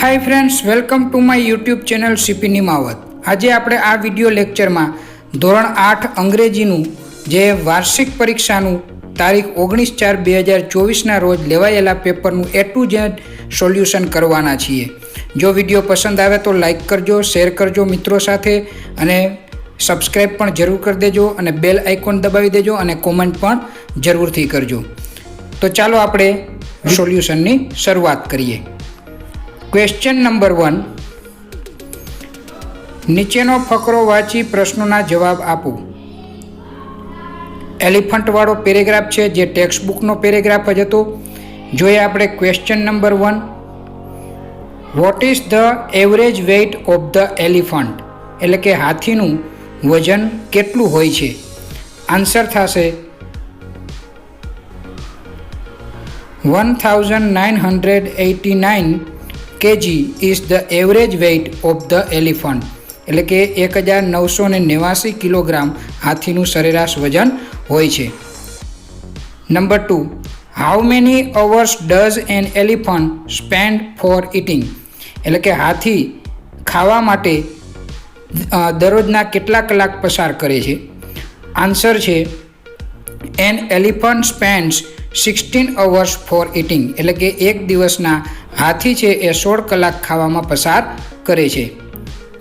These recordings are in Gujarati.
Hi friends, welcome to my YouTube channel CP Nimavat. आज આપણે આ વિડિયો લેક્ચરમાં ધોરણ 8 અંગ્રેજીનું જે વાર્ષિક પરીક્ષાનું તારીખ 19/4/2024ના રોજ લેવાયેલા પેપરનું A to Z સોલ્યુશન કરવાના છીએ। જો વિડિયો પસંદ આવે તો લાઈક કરજો, શેર કરજો મિત્રો સાથે અને સબસ્ક્રાઇબ પણ જરૂર કરી દેજો અને બેલ આઇકોન દબાવી દેજો અને કોમેન્ટ પણ જરૂરથી કરજો। તો ચાલો આપણે સોલ્યુશનની શરૂઆત કરીએ। क्वेश्चन नंबर 1, नीचेनो फकरो वाँची प्रश्नों जवाब आपो। एलिफंट वाळो पेरेग्राफ है जे टेक्स्ट बुक नो पेरेग्राफ ज हतो। जोईए आपणे question number 1, what is the average weight of the elephant, एटले के हाथीनु वजन केटलुं होय छे। आंसर थशे 1989 kg is the average weight of the elephant, એટલે કે 1989 કિલોગ્રામ હાથીનું સરેરાશ વજન હોય છે। Number 2, how many hours does an elephant spend for eating, એટલે કે હાથી ખાવા માટે દરરોજના કેટલા કલાક પસાર કરે છે। આન્સર છે an elephant spends 16 hours for eating, એટલે કે એક દિવસના હાથી છે એ 16 કલાક ખાવામાં પસાર કરે છે।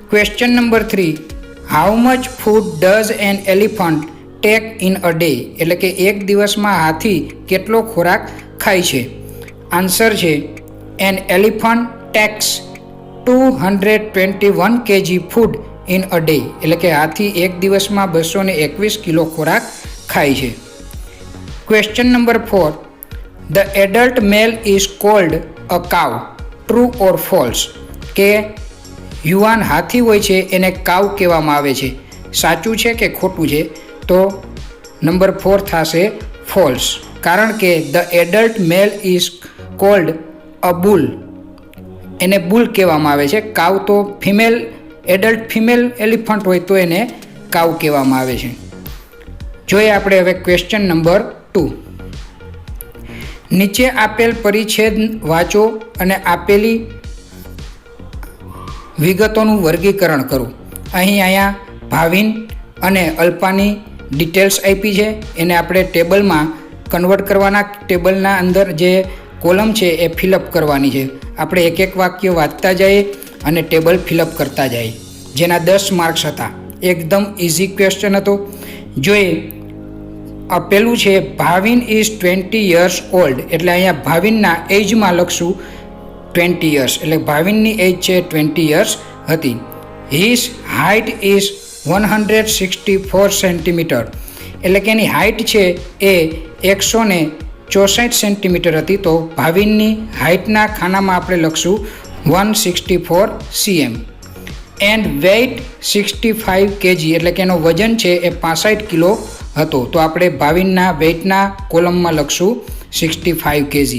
Question number 3, how much food does an elephant tech in a day, એટલે કે એક દિવસમાં હાથી કેટલો ખોરાક ખાય છે। આન્સર છે an elephant tax 221 kg food in a day, એટલે કે હાથી એક દિવસમાં 221 કિલો ખોરાક ખાય છે। Question number 4, the adult mail is called a काव, ट्रू और फॉल्स, के युवान हाथी होय छे एने काव कहेवामां आवे छे, साचुं छे के खोटुं छे। तो नंबर 4 थशे फॉल्स, कारण के the adult mail is called a bull, एने बुल कहेवामां आवे छे। काव तो फीमेल एडल्ट फीमेल एलिफंट होय तो एने काव कहेवामां आवे छे। जोईए आपणे हवे क्वेश्चन नंबर 2, नीचे आपेल परिच्छेद वाँचो अने आपेली विगतोनुं वर्गीकरण करो। अहींया भाविन अने अल्पानी डिटेल्स आपी छे, एने आपणे टेबलमां कन्वर्ट करवाना। टेबलना अंदर जे कोलम छे ए फिलअप करवानी छे। आपणे एक एक वाक्य वांचता जाईए अने टेबल फिलअप करता जाईए। जेना 10 मार्क्स हता, एकदम इजी क्वेश्चन हतो। जोईए पेलू है भाविन इज 20 years ओल्ड, एटले अहींया भाविनना एज में लखशुं 20 years, एटले भाविननी एज है 20 years हती। हिज हाइट इज 164 सेंटीमीटर, एटले के एनी हाइट है ए 164 सेंटीमीटर हती। तो भाविननी हाइटना खाना में आपणे लखशुं 164 cm। एंड वेट 65 kg, एटले के एनो वजन है ए 65 किलो હતો। તો આપણે ભાવિનના વેઇટના કોલમમાં લખશું 65 kg।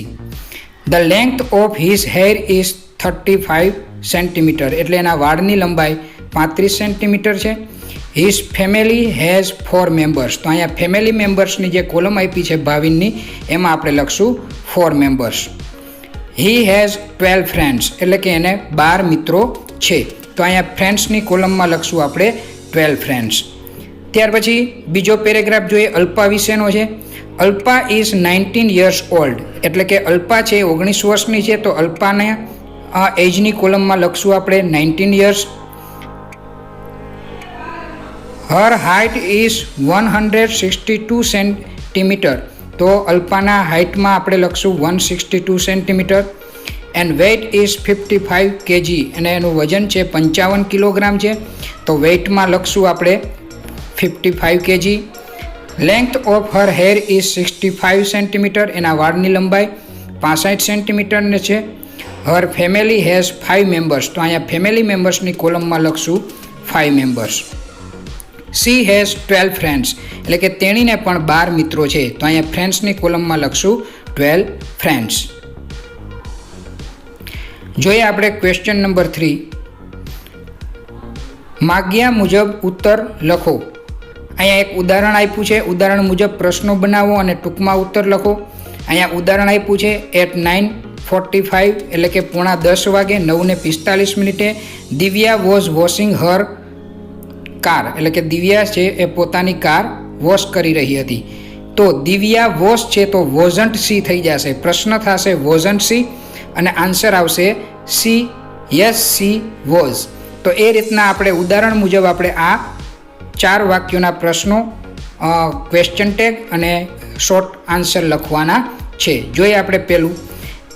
The length of his hair is 35 centimetre, એટલે એના વાળની લંબાઈ 35 સેન્ટીમીટર છે। હિઝ ફેમિલી હેઝ 4 મેમ્બર્સ, તો અહીંયા ફેમિલી મેમ્બર્સની જે કોલમ આપી છે ભાવિનની એમાં આપણે લખશું 4 મેમ્બર્સ। હી હેઝ 12 ફ્રેન્ડ્સ, એટલે કે એને 12 મિત્રો છે। તો અહીંયા ફ્રેન્ડ્સની કોલમમાં લખશું આપણે 12 ફ્રેન્ડ્સ। ત્યાર પછી બીજો પેરેગ્રાફ જોઈએ, અલ્પા વિશેનો છે। અલ્પા ઇઝ 19 years ઓલ્ડ, એટલે કે અલ્પા છે 19 વર્ષની છે। તો અલ્પાને એજની કોલમમાં લખશું આપણે 19 years। Her height is 162 centimetre, તો અલ્પાના હાઇટમાં આપણે લખશું 162 centimetre. And weight is 55 kg, અને એનું વજન છે 55 કિલોગ્રામ છે। તો વેઇટમાં લખશું આપણે 55 kg। Length of her hair is 65 centimetre, એના વાળની લંબાઈ 65 સેન્ટીમીટરને છે। હર ફેમિલી હેઝ 5 મેમ્બર્સ, તો અહીંયા ફેમિલી મેમ્બર્સની કોલમમાં લખશું 5 મેમ્બર્સ। સી હેઝ 12 ફ્રેન્ડ્સ, એટલે કે તેણીને પણ 12 મિત્રો છે। તો અહીંયા ફ્રેન્ડ્સની કોલમમાં લખશું 12 ફ્રેન્ડ્સ। જોઈએ આપણે ક્વેશ્ચન નંબર 3, માગ્યા મુજબ ઉત્તર લખો। અહીંયા એક ઉદાહરણ આપ્યું છે, ઉદાહરણ મુજબ પ્રશ્નો બનાવો અને ટૂંકમાં ઉત્તર લખો। અહીંયા ઉદાહરણ આપ્યું છે, એટ 9 9:45 એટલે કે 9:45 વાગે 9:45 Divya was washing Har car એટલે કે દિવ્યા છે એ પોતાની કાર વોશ કરી રહી હતી. તો દિવ્યા વોશ છે તો વોઝન્ટ સી થઈ જશે, પ્રશ્ન થશે વોઝન્ટ સી અને આન્સર આવશે સી, યસ સી વોઝ. તો એ રીતના આપણે ઉદાહરણ મુજબ આપણે આ 4 વાક્યોના પ્રશ્નો, ક્વેશ્ચન ટેગ અને શોર્ટ આન્સર લખવાના છે. જોઈએ આપણે પહેલું,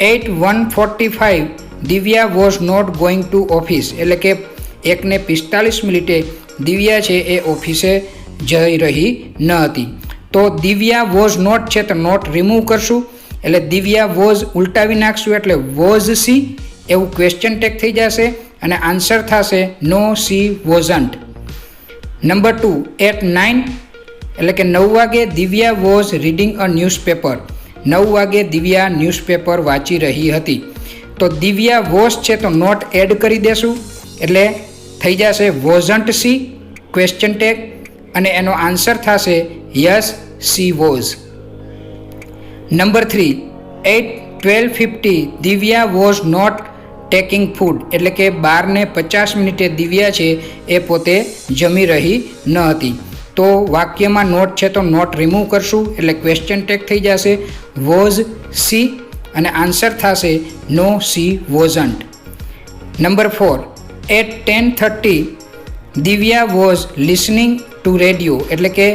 8:45 Divya was not going to office એટલે કે 1:45 દિવ્યા છે એ ઓફિસે જઈ રહી ન હતી. તો દિવ્યા વોઝ નોટ છે તો નોટ રિમૂવ કરશું એટલે દિવ્યા વોઝ ઉલટાવી નાખશું એટલે વોઝ સી એવું ક્વેશ્ચન ટેગ થઈ જશે અને આન્સર થશે no she wasn't. Number 2, at 9 એટલે કે 9 વાગે Divya was reading a newspaper. 9 વાગે દિવ્યા ન્યૂઝપેપર વાંચી રહી હતી. તો દિવ્યા વોઝ છે તો નોટ એડ કરી દેશું એટલે થઈ જશે વોઝન્ટ સી ક્વેશ્ચન ટેગ અને એનો આન્સર થશે yes she was. Number 3, 8:12 Divya was not taking food એટલે કે 12:50 દિવ્યા છે એ પોતે જમી રહી ન હતી. તો વાક્યમાં નોટ છે તો નોટ રિમૂવ કરશું એટલે ક્વેશ્ચન ટેગ થઈ જશે વોઝ સી અને આન્સર થશે no she wasn't. Number 4, 10:30 Divya was listening to radio એટલે કે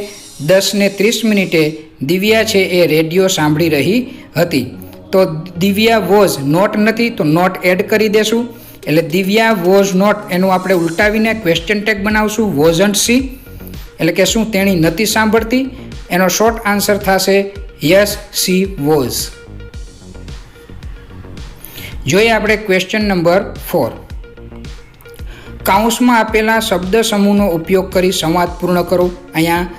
10:30 દિવ્યા છે એ રેડિયો સાંભળી રહી હતી. તો દિવ્યા વોઝ નોટ નથી તો નોટ એડ કરી દેશું એટલે દિવ્યા વોઝ નોટ એનું આપણે ઉલટાવીને ક્વેશ્ચન ટેગ બનાવશું વોઝન્ટ સી એટલે કે શું તેણી નથી સાંભળતી. એનો શોર્ટ આન્સર થશે યસ સી વોઝ. જોઈએ આપણે ક્વેશ્ચન નંબર 4, કાઉન્સમાં આપેલા શબ્દ સમૂહનો ઉપયોગ કરી સંવાદ પૂર્ણ કરો. અહીંયા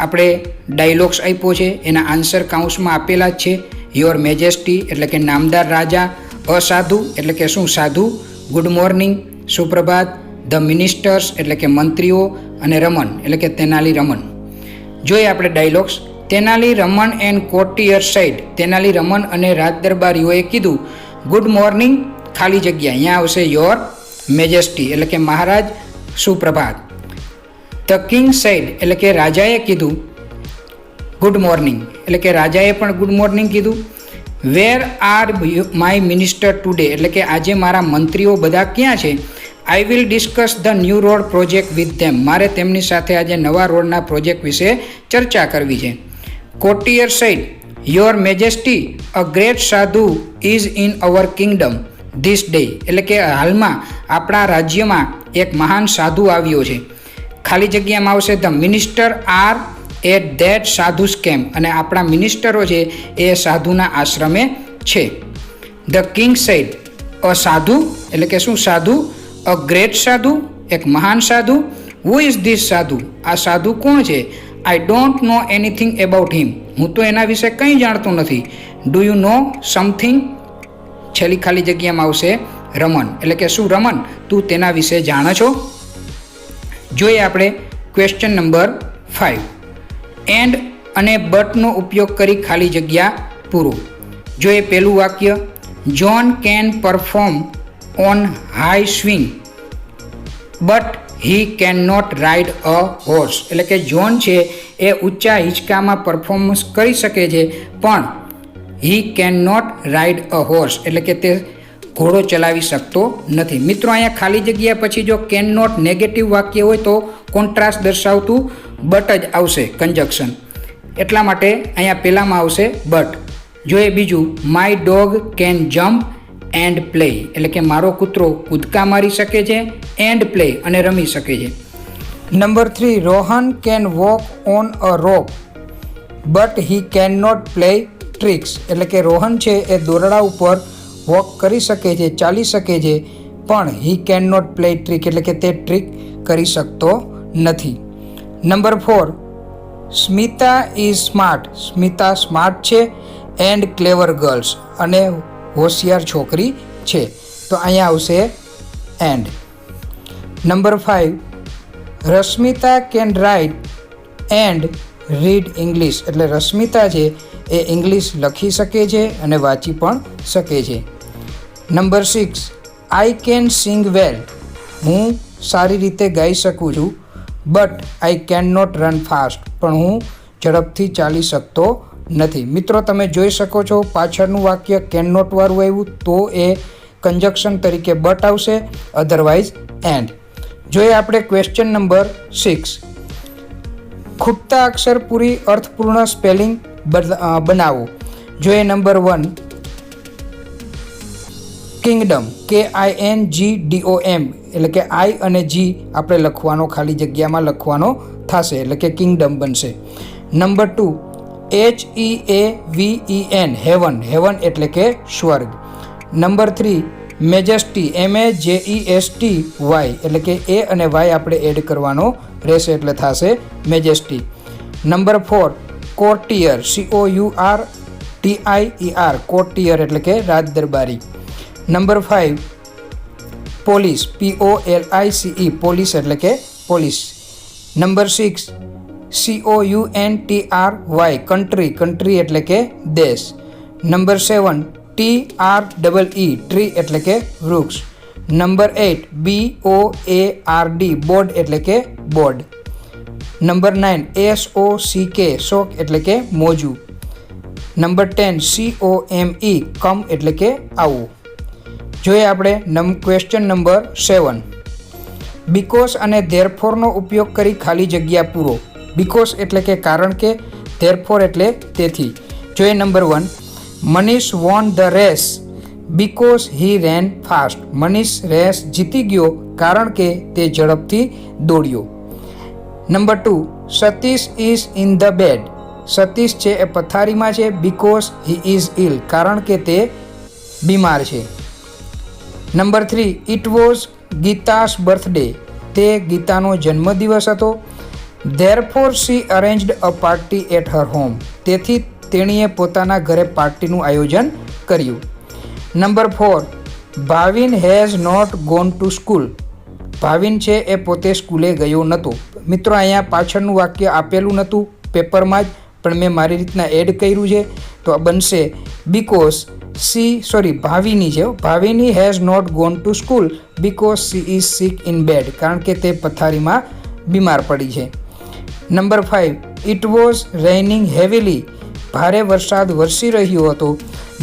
આપણે ડાયલોગ્સ આપ્યો છે એના આન્સર કાઉન્સમાં આપેલા જ છે. યોર મેજેસ્ટી એટલે કે નામદાર રાજા, અસાધુ એટલે કે શું સાધુ, ગુડ મોર્નિંગ સુપ્રભાત, ધ મિનિસ્ટર્સ એટલે કે મંત્રીઓ અને રમન એટલે કે તેનાલી રમન. જોઈએ આપણે dialogues. Tenali Raman and courtier said Tenali Raman અને રાજદરબારીઓએ કીધું ગુડ મોર્નિંગ ખાલી જગ્યા અહીંયા આવશે યોર મેજેસ્ટી એટલે કે મહારાજ સુપ્રભાત. ધ કિંગ સાઇડ એટલે કે રાજાએ કીધું ગુડ મોર્નિંગ એટલે કે રાજાએ પણ ગુડ મોર્નિંગ કીધું. Where are my minister today એટલે કે આજે મારા મંત્રીઓ બધા ક્યાં છે. I will discuss the new road project with them મારે તેમની સાથે આજે નવા રોડના પ્રોજેક્ટ વિશે ચર્ચા કરવી છે. Courtier said your majesty a great sadhu is in our kingdom this day એટલે કે હાલમાં આપણા રાજ્યમાં એક મહાન સાધુ આવ્યો છે. ખાલી જગ્યામાં આવશે the minister are at that sadhus camp અને આપણા મિનિસ્ટરો છે એ સાધુના આશ્રમે છે. ધ કિંગ સાઇડ અ સાધુ એટલે કે શું સાધુ, અ ગ્રેટ સાધુ એક મહાન સાધુ. હુ ઇઝ ધીસ સાધુ આ સાધુ કોણ છે. I don't know anything about him હું તો એના વિશે કંઈ જાણતો નથી. ડુ યુ નો સમથિંગ છેલ્લી ખાલી જગ્યામાં આવશે રમન એટલે કે શું રમન તું તેના વિશે જાણે છો. જોઈએ આપણે ક્વેશ્ચન નંબર 5, એન્ડ અને બટનો ઉપયોગ કરી ખાલી જગ્યા પૂરો. જોઈએ પહેલું વાક્ય, John can perform on high swing but he can not ride a horse એટલે કે જોન છે એ ઊંચા હિંચકામાં પરફોર્મન્સ કરી શકે છે પણ he can not ride a horse એટલે કે તે ઘોડો ચલાવી શકતો નથી. મિત્રો અહીંયા ખાલી જગ્યા પછી જો કેન નોટ નેગેટિવ વાક્ય હોય તો કોન્ટ્રાસ્ટ દર્શાવતું બટ જ આવશે કંજક્શન એટલા માટે અહીંયા પહેલામાં આવશે બટ. જોઈએ બીજું, my dog can jump and play એટલે કે મારો કૂતરો કૂદકા મારી શકે છે એન્ડ પ્લે અને રમી શકે છે. Number 3, Rohan can walk on a rope but he can not play tricks એટલે કે રોહન છે એ દોરડા ઉપર વોક કરી શકે છે, ચાલી શકે છે પણ he can not play trick એટલે કે તે ટ્રીક કરી શકતો નથી. Number 4, Smita is smart Smita smart છે એન્ડ ક્લેવર ગર્લ્સ અને હોશિયાર છોકરી છે તો અહીંયા આવશે and. Number 5, Rashmita can write and read English એટલે રશ્મિતા છે એ ઇંગ્લિશ લખી શકે છે અને વાંચી પણ શકે છે. Number 6, I can sing well. હું સારી રીતે ગાઈ શકું છું. But I can not run fast. પણ હું ઝડપથી ચાલી શકતો નથી. મિત્રો તમે જોઈ શકો છો પાછળનું વાક્ય કેન નોટ વાળું આવ્યું તો એ કંજક્શન તરીકે બટ આવશે, અધરવાઇઝ એન્ડ. જોઈએ આપણે ક્વેશ્ચન નંબર 6. ખૂટતા અક્ષર પૂરી અર્થપૂર્ણ સ્પેલિંગ બનાવો. જોઈએ નંબર 1, કિંગડમ, KINGDOM, એટલે કે આઈ અને જી આપણે લખવાનો ખાલી જગ્યામાં લખવાનો થશે, એટલે કે કિંગડમ બનશે. નંબર 2, HEAVEN, હેવન, હેવન એટલે કે સ્વર્ગ. નંબર 3, મેજેસ્ટી, MAJESTY, એટલે કે એ અને વાય આપણે એડ કરવાનો રહેશે એટલે થશે મેજેસ્ટી. નંબર 4, કોર્ટિયર, COURTIER, કોર્ટિયર એટલે કે રાજ દરબારી. નંબર 5, પોલીસ, POLICE, પોલીસ એટલે કે police. Number 6, COUNTRY, country, country એટલે કે દેશ. નંબર 7, TREE, ટ્રી એટલે કે વૃક્ષ. નંબર 8, BOARD, બોર્ડ એટલે કે બોર્ડ. નંબર 9, SOCK, શોક એટલે કે મોજું. નંબર 10, COME, કમ એટલે કે આવું. જોઈએ આપણે ક્વેશ્ચન નંબર 7. બીકોઝ અને ધેરફોરનો ઉપયોગ કરી ખાલી જગ્યા પૂરો. બીકોઝ એટલે કે કારણ કે, ધેરફોર એટલે તેથી. જોઈએ number 1, Manish won the race because he ran fast. Manish race જીતી ગયો કારણ કે તે ઝડપથી દોડ્યો. Number 2, Satish is in the bed. Satish છે એ પથારીમાં છે બીકોઝ હી ઇઝ ઇલ, કારણ કે તે બીમાર છે. Number 3, it was Gita's birthday. તે ગીતાનો જન્મદિવસ હતો. Therefore she arranged a party at her home. તેથી તેણીએ પોતાના ઘરે પાર્ટીનું આયોજન કર્યું. Number 4, Bhavin has not gone to school. Bhavin છે એ પોતે સ્કૂલે ગયો નહોતો. મિત્રો અહીંયા પાછળનું વાક્ય આપેલું નહોતું પેપરમાં જ, પણ મેં મારી રીતના એડ કર્યું છે તો બનશે બીકોઝ ભાવિની છે. Bhavini has not gone to school because she is sick in bed, કારણ કે તે પથારીમાં બીમાર પડી છે. Number 5, it was raining heavily. ભારે વરસાદ વરસી રહ્યો હતો.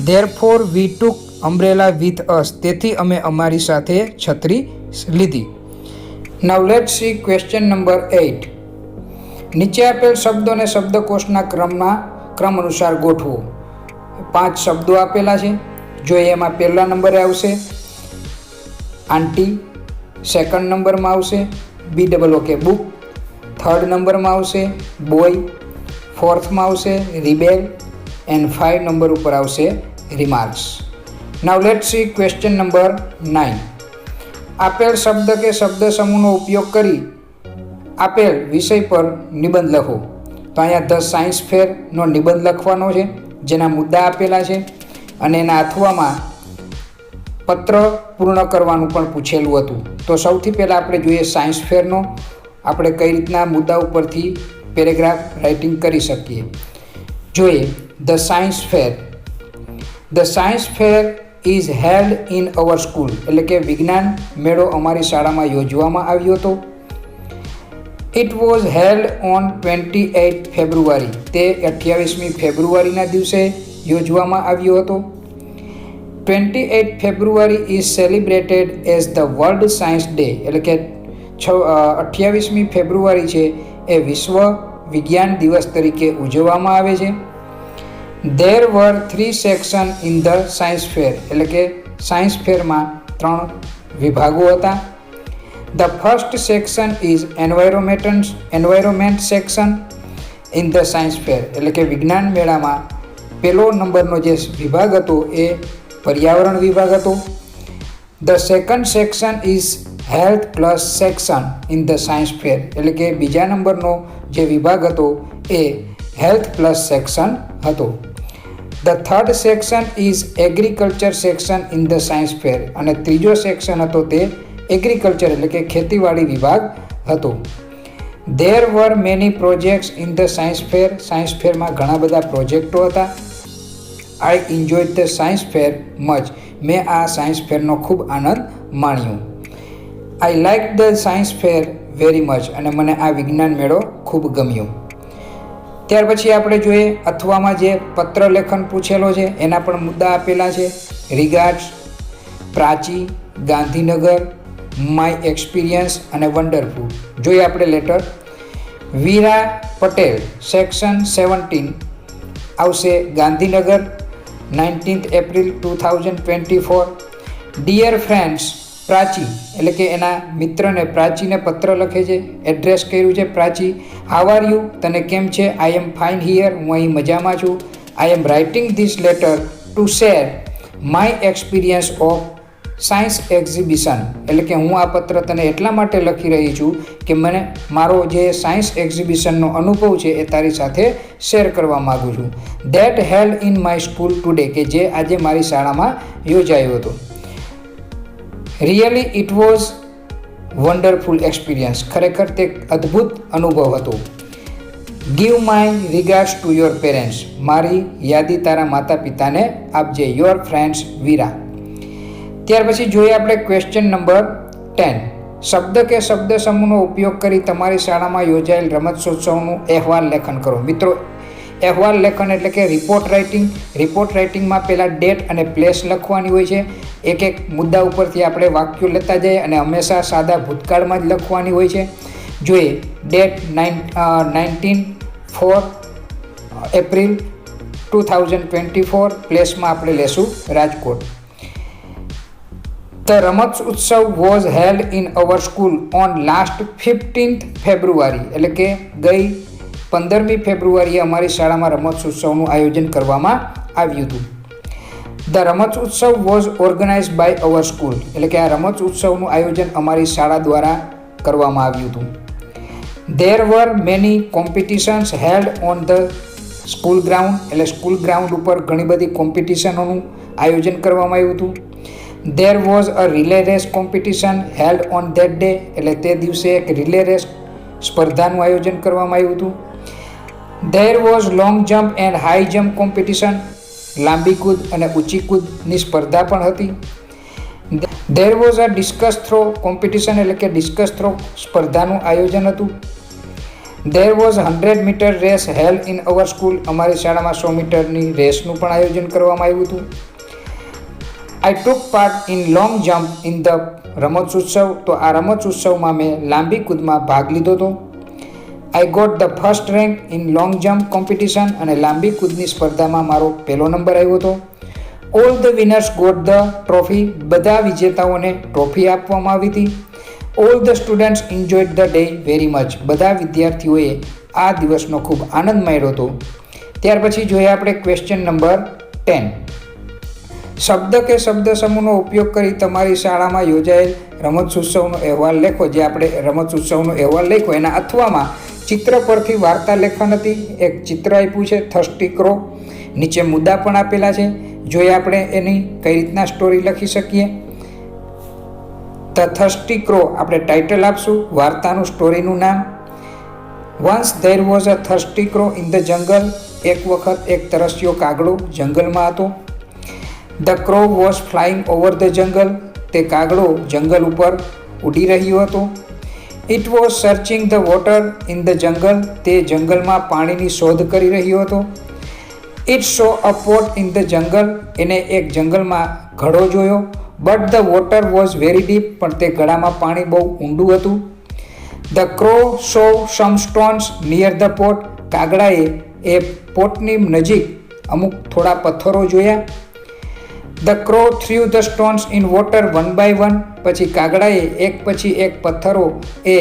Therefore we took umbrella with us. તેથી અમે અમારી સાથે છત્રી લીધી. Now let's see question number 8. નીચે આપેલ શબ્દોને શબ્દકોશના ક્રમ અનુસાર ગોઠવો. 5 શબ્દો આપેલા છે. જોઈએ એમાં પહેલા નંબરે આવશે આંટી, સેકન્ડ નંબરમાં આવશે BOOK, બુક, થર્ડ નંબરમાં આવશે બોય, ફોર્થમાં આવશે રિબેલ એન્ડ 5 નંબર ઉપર આવશે remarks. Now let's see question number 9. આપેલ શબ્દ કે શબ્દ સમૂહનો ઉપયોગ કરી આપેલ વિષય પર નિબંધ લખો. તો અહીંયા ધ સાયન્સ ફેરનો નિબંધ લખવાનો છે, જેના મુદ્દા આપેલા છે અને એના અથવામાં પત્ર પૂર્ણ કરવાનું પણ પૂછેલું હતું. તો સૌથી પહેલાં આપણે જોઈએ સાયન્સ ફેરનો આપણે કઈ રીતના મુદ્દા ઉપરથી પેરેગ્રાફ રાઇટિંગ કરી શકીએ. જોઈએ the science fair. The science fair is held in our school, એટલે કે વિજ્ઞાન મેળો અમારી શાળામાં યોજવામાં આવ્યો હતો. It was held on 28 February. તે 28મી ફેબ્રુઆરીના દિવસે યોજવામાં આવ્યો હતો. 28 February is celebrated as the world science day, એટલે કે 28મી ફેબ્રુઆરી છે એ વિશ્વ વિજ્ઞાન દિવસ તરીકે ઉજવવામાં આવે છે. There were 3 section in the science fair, એટલે કે સાયન્સ ફેરમાં 3 વિભાગો હતા. The first section is environment section in the science fair, એટલે કે વિજ્ઞાન મેળામાં પહેલો નંબરનો જે વિભાગ હતો એ પર્યાવરણ વિભાગ હતો. The second section is health plus section in the science fair, એટલે કે બીજા નંબરનો જે વિભાગ હતો એ હેલ્થ પ્લસ સેક્શન હતો. The third section is agriculture section in the science ફેર, અને ત્રીજો સેક્શન હતો તે એગ્રીકલ્ચર એટલે કે ખેતીવાડી વિભાગ હતો. There were many projects in the science fair. Science ફેરમાં ઘણા બધા પ્રોજેક્ટો હતા. I enjoyed the science fair much. મેં આ સાયન્સ ફેરનો ખૂબ આનંદ માણ્યો. I like the science fair very much. અને મને આ વિજ્ઞાન મેળો ખૂબ ગમ્યો. ત્યાર પછી આપણે જોઈએ અથવામાં જે પત્ર લેખન પૂછેલો છે એના પણ મુદ્દા આપેલા છે. Regards, Prachi, Gandhinagar, my experience અને વન્ડરફુલ. જોઈએ આપણે લેટર. વીરા પટેલ સેક્શન 17 આવશે Gandhinagar 19th April 2024. Dear friends Prachi, એટલે કે એના મિત્રને પ્રાચીને પત્ર લખે છે. એડ્રેસ કર્યું છે પ્રાચી. હાવ આર યુ, તને કેમ છે? આઈ એમ ફાઇન હિયર, હું અહીં મજામાં છું. I am writing this letter to share my experience of science exhibition. એટલે કે હું આ પત્ર તને એટલા માટે લખી રહી છું કે મને મારો જે સાયન્સ એક્ઝિબિશનનો અનુભવ છે એ તારી સાથે શેર કરવા માગું છું. That held in my school today, કે જે આજે મારી શાળામાં યોજાયો હતો. Really it was wonderful experience, ખરેખર તે અદ્ભુત અનુભવ હતો. Give my regards to your parents, મારી યાદી તારા માતા પિતાને આપજે. યોર ફ્રેન્ડ્સ વીરા. ત્યાર પછી જોઈએ આપણે ક્વેશ્ચન નંબર 10. શબ્દ કે શબ્દ સમૂહનો ઉપયોગ કરી તમારી શાળામાં યોજાયેલ રમતોત્સવનું અહેવાલ લેખન કરો. મિત્રો, અહેવાલ લેખન એટલે કે રિપોર્ટ રાઇટિંગ. રિપોર્ટ રાઇટિંગમાં પહેલાં ડેટ અને પ્લેસ લખવાની હોય છે. એક એક મુદ્દા ઉપરથી આપણે વાક્યો લેતા જઈએ અને હંમેશા સાદા ભૂતકાળમાં જ લખવાની હોય છે. જોઈએ ડેટ 19 એપ્રિલ 2024. પ્લેસમાં આપણે લેશું Rajkot. The ramat utsav was held in our school on last 15th ફેબ્રુઆરી, એટલે કે ગઈ 15મી ફેબ્રુઆરીએ અમારી શાળામાં રમત ઉત્સવનું આયોજન કરવામાં આવ્યું હતું. The ramat utsav was organised by our school, એટલે કે આ રમત ઉત્સવનું આયોજન અમારી શાળા દ્વારા કરવામાં આવ્યું હતું. There were many competitions held on the school ground, એટલે સ્કૂલ ગ્રાઉન્ડ ઉપર ઘણી બધી કોમ્પિટિશનોનું આયોજન કરવામાં આવ્યું હતું. There was a relay race competition held on that day, એટલે તે દિવસે એક રિલે રેસ સ્પર્ધાનું આયોજન કરવામાં આવ્યું હતું. There was long jump and high jump competition, લાંબી કૂદ અને ઊંચી કૂદની સ્પર્ધા પણ હતી. There was a discus throw competition, એટલે કે ડિસ્કસ થ્રો સ્પર્ધાનું આયોજન હતું. There was 100 metre race held in our school, અમારી શાળામાં 100 મીટરની રેસનું પણ આયોજન કરવામાં આવ્યું હતું. I took part in long jump in the રમતોત્સવ, તો આ રમતોત્સવમાં મેં લાંબી કૂદમાં ભાગ લીધો હતો. I got the first rank in long jump competition, અને લાંબી કૂદની સ્પર્ધામાં મારો પહેલો નંબર આવ્યો હતો. All the winners got the trophy, બધા વિજેતાઓને ટ્રોફી આપવામાં આવી હતી. All the students enjoyed the day very much, બધા વિદ્યાર્થીઓએ આ દિવસનો ખૂબ આનંદ માણ્યો હતો. ત્યાર પછી જોઈએ આપણે ક્વેશ્ચન નંબર 10. શબ્દ કે શબ્દ સમૂહનો ઉપયોગ કરી તમારી શાળામાં યોજાયેલ રમતોત્સવનો અહેવાલ લેખો. જે આપણે રમતોત્સવનો અહેવાલ લખ્યો એના અથવામાં ચિત્ર પરથી વાર્તા લેખન હતી. એક ચિત્ર આપ્યું છે થર્સ્ટી ક્રો, નીચે મુદ્દા પણ આપેલા છે. જોઈએ આપણે એની કઈ રીતના સ્ટોરી લખી શકીએ. ધ થર્સ્ટી ક્રો આપણે ટાઇટલ આપશું, વાર્તાનું સ્ટોરીનું નામ. Once there was a thirsty crow in the jungle, એક વખત એક તરસ્યો કાગડો જંગલમાં હતો. The crow was flying over the jungle, તે કાગડો જંગલ ઉપર ઉડી રહ્યો હતો. It was searching the water in the jungle, તે જંગલમાં પાણીની શોધ કરી રહ્યો હતો. It so a pot in the jungle, એને એક જંગલમાં ઘડો જોયો. But the water was very deep, પણ તે ઘડામાં પાણી બહુ ઊંડું હતું. The crow saw some stones near the pot, કાગડાએ એ પોટની નજીક અમુક થોડા પથ્થરો જોયા. The crow threw the stones in water one by one, પછી કાગડાએ એક પછી એક પથ્થરો એ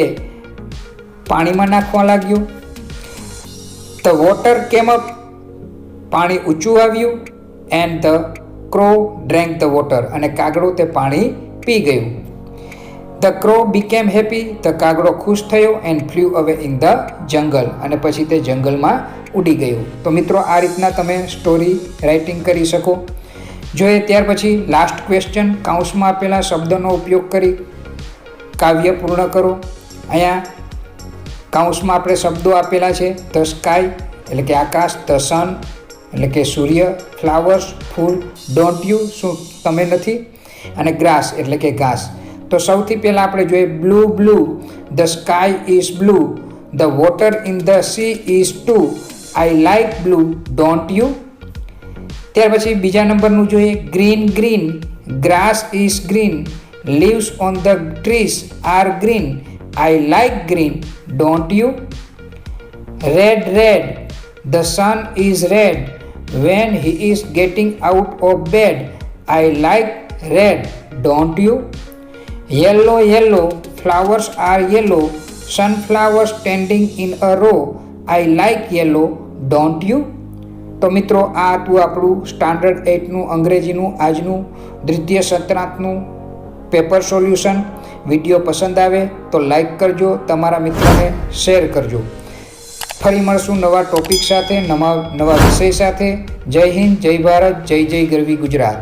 પાણીમાં નાખવા લાગ્યો. ધ વોટર કેમ અપ, પાણી ઊંચું આવ્યું. And the crow drank the water, અને કાગડો તે પાણી પી ગયું. The crow became happy, the કાગડો ખુશ થયો. એન્ડ ફ્લ્યુ અવે ઇન ધ જંગલ, અને પછી તે જંગલમાં ઉડી ગયો. તો મિત્રો આ રીતના તમે સ્ટોરી રાઇટિંગ કરી શકો. જોઈએ ત્યાર પછી લાસ્ટ ક્વેશ્ચન, કાઉન્સમાં આપેલા શબ્દનો ઉપયોગ કરી કાવ્ય પૂર્ણ કરો. અહીંયા કાઉન્સમાં આપણે શબ્દો આપેલા છે. ધ સ્કાય એટલે કે આકાશ, ધ સન એટલે કે સૂર્ય, ફ્લાવર્સ ફૂલ, ડોન્ટ યુ શું તમે નથી, અને ગ્રાસ એટલે કે ઘાસ. તો સૌથી પહેલાં આપણે જોઈએ blue blue, the sky is blue, the water in the sea is too, I like blue don't you. ત્યાર પછી બીજા નંબરનું જોઈએ green green, grass is green, leaves on the trees are green, I like green don't you. Red red, the sun is red, when he is getting out of bed, I like red don't you. Yellow yellow, flowers are yellow, sunflowers standing in a row, I like yellow don't you. તો મિત્રો આ હતું આપણું સ્ટાન્ડર્ડ 8નું અંગ્રેજીનું આજનું દ્વિતીય સત્રાંતનું પેપર સોલ્યુશન. વિડીયો પસંદ આવે તો લાઈક કરજો, તમારા મિત્રોને શેર કરજો. ફરી મળશું નવા ટોપિક સાથે, નવા વિષય સાથે. જય હિન્દ, જય ભારત, જય જય ગરવી ગુજરાત.